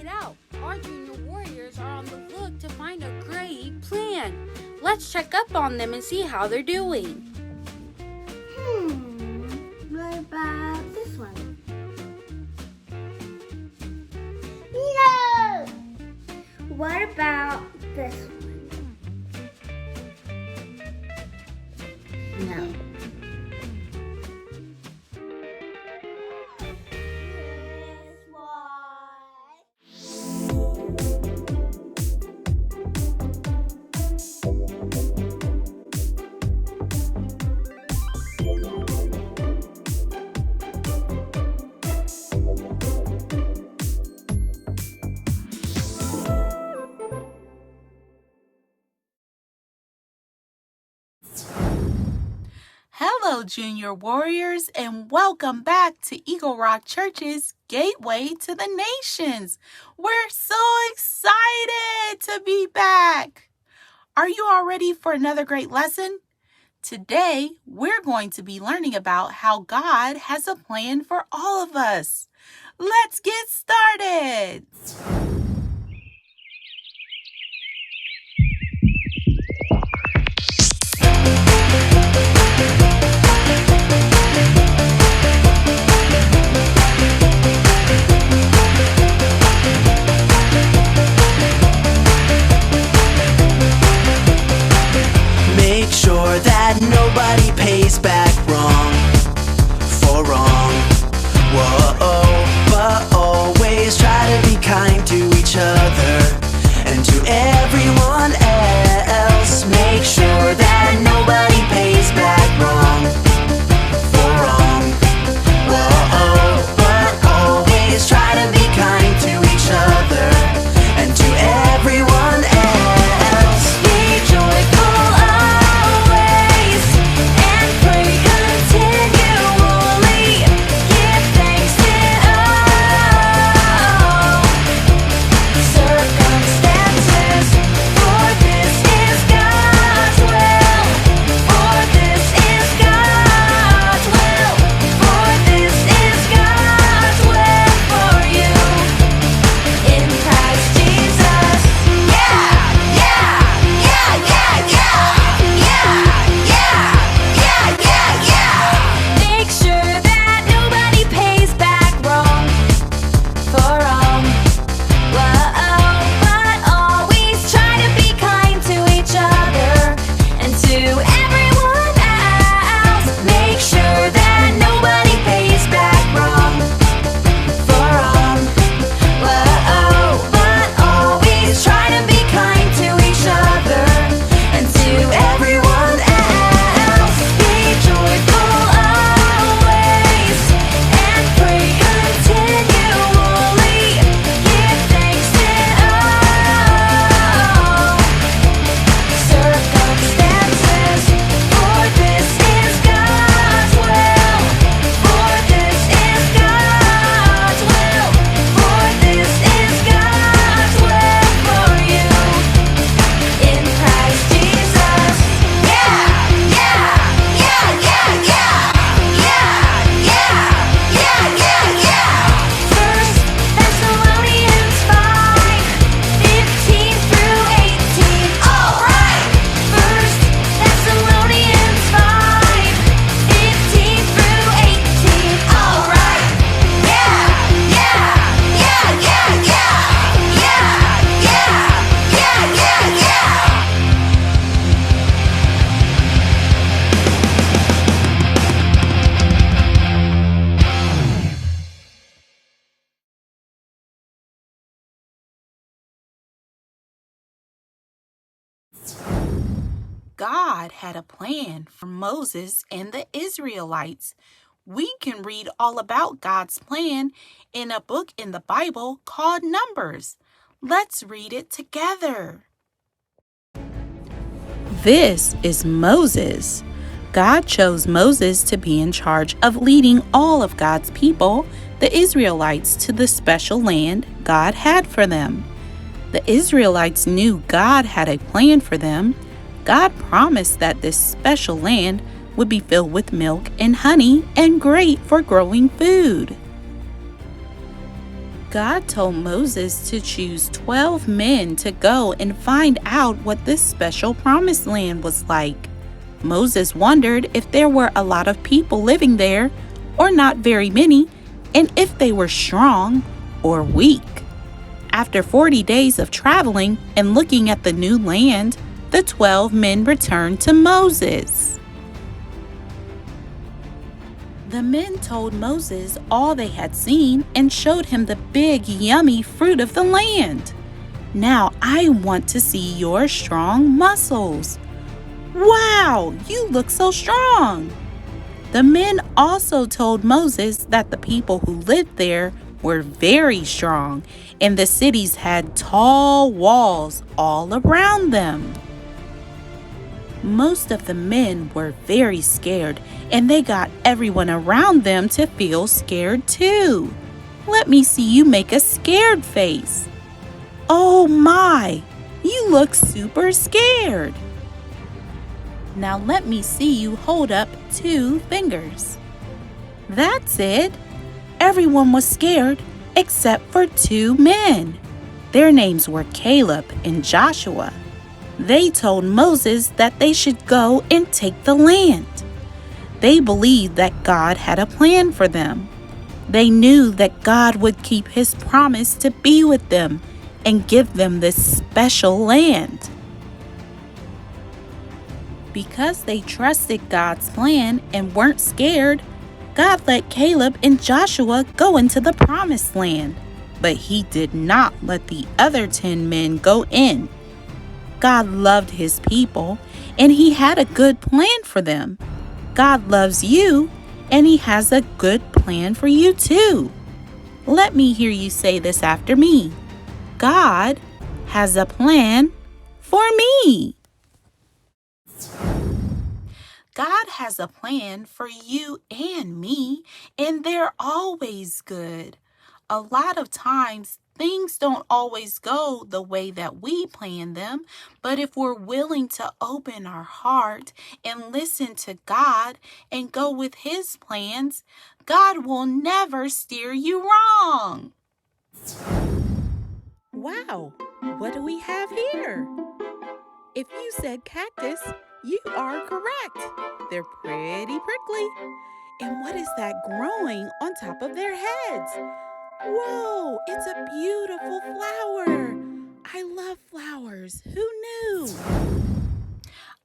it out. Our junior warriors are on the look to find a great plan. Let's check up on them and see how they're doing. What about this one? No! What about this one? No. Hello, Junior Warriors, and welcome back to Eagle Rock Church's Gateway to the Nations. We're so excited to be back. Are you all ready for another great lesson? Today, we're going to be learning about how God has a plan for all of us. Let's get started. Make sure that nobody pays back wrong for wrong. Whoa, but always try to be kind to each other and to everyone else. Make sure that nobody pays back wrong for wrong. Whoa, but always try to be kind to each other and to everyone else. Be joyful always and pray continually. Give thanks in all circumstances, for this is God's will. For this is God's will. For this is God's will for you in Christ Jesus. Make sure that nobody pays back wrong for wrong. Whoa, but always try to be kind to each other and to everyone else. Make sure that nobody pays back wrong for wrong. Whoa, but always try to be kind to each other and to everyone else. Be joyful always and pray continually. Give thanks in all circumstances, for this is God's will. For this is God's will. For this is God's will for you in Christ Jesus. First Thessalonians 5:15 through 18. All right. First Thessalonians 5:15 through 18. All right. God had a plan for Moses and the Israelites. We can read all about God's plan in a book in the Bible called Numbers. Let's read it together. This is Moses. God chose Moses to be in charge of leading all of God's people, the Israelites, to the special land God had for them. The Israelites knew God had a plan for them. God promised that this special land would be filled with milk and honey and great for growing food. God told Moses to choose 12 men to go and find out what this special promised land was like. Moses wondered if there were a lot of people living there or not very many, and if they were strong or weak. After 40 days of traveling and looking at the new land, the 12 men returned to Moses. The men told Moses all they had seen and showed him the big, yummy fruit of the land. Now I want to see your strong muscles. Wow, you look so strong. The men also told Moses that the people who lived there were very strong, and the cities had tall walls all around them. Most of the men were very scared, and they got everyone around them to feel scared too. Let me see you make a scared face. Oh my, you look super scared. Now let me see you hold up 2 fingers. That's it. Everyone was scared except for 2 men. Their names were Caleb and Joshua. They told Moses that they should go and take the land. They believed that God had a plan for them. They knew that God would keep his promise to be with them and give them this special land. Because they trusted God's plan and weren't scared, God let Caleb and Joshua go into the promised land, but he did not let the other 10 men go in. God loved his people, and he had a good plan for them. God loves you, and he has a good plan for you too. Let me hear you say this after me. God has a plan for me. God has a plan for you and me, and they're always good. A lot of times, things don't always go the way that we plan them, but if we're willing to open our heart and listen to God and go with his plans, God will never steer you wrong. Wow, what do we have here? If you said cactus, you are correct. They're pretty prickly. And what is that growing on top of their heads? Whoa, it's a beautiful flower. I love flowers. Who knew?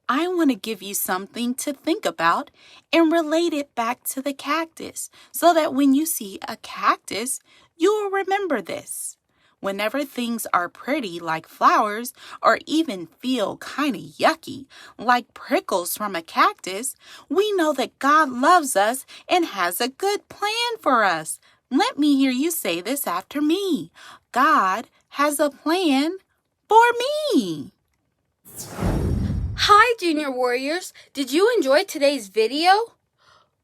I want to give you something to think about and relate it back to the cactus so that when you see a cactus, you'll remember this. Whenever things are pretty like flowers or even feel kind of yucky like prickles from a cactus, we know that God loves us and has a good plan for us. Let me hear you say this after me. God has a plan for me. Hi, Junior Warriors. Did you enjoy today's video?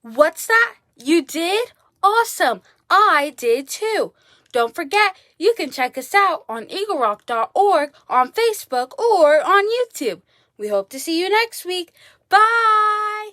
What's that? You did? Awesome. I did too. Don't forget, you can check us out on eaglerock.org, on Facebook, or on YouTube. We hope to see you next week. Bye!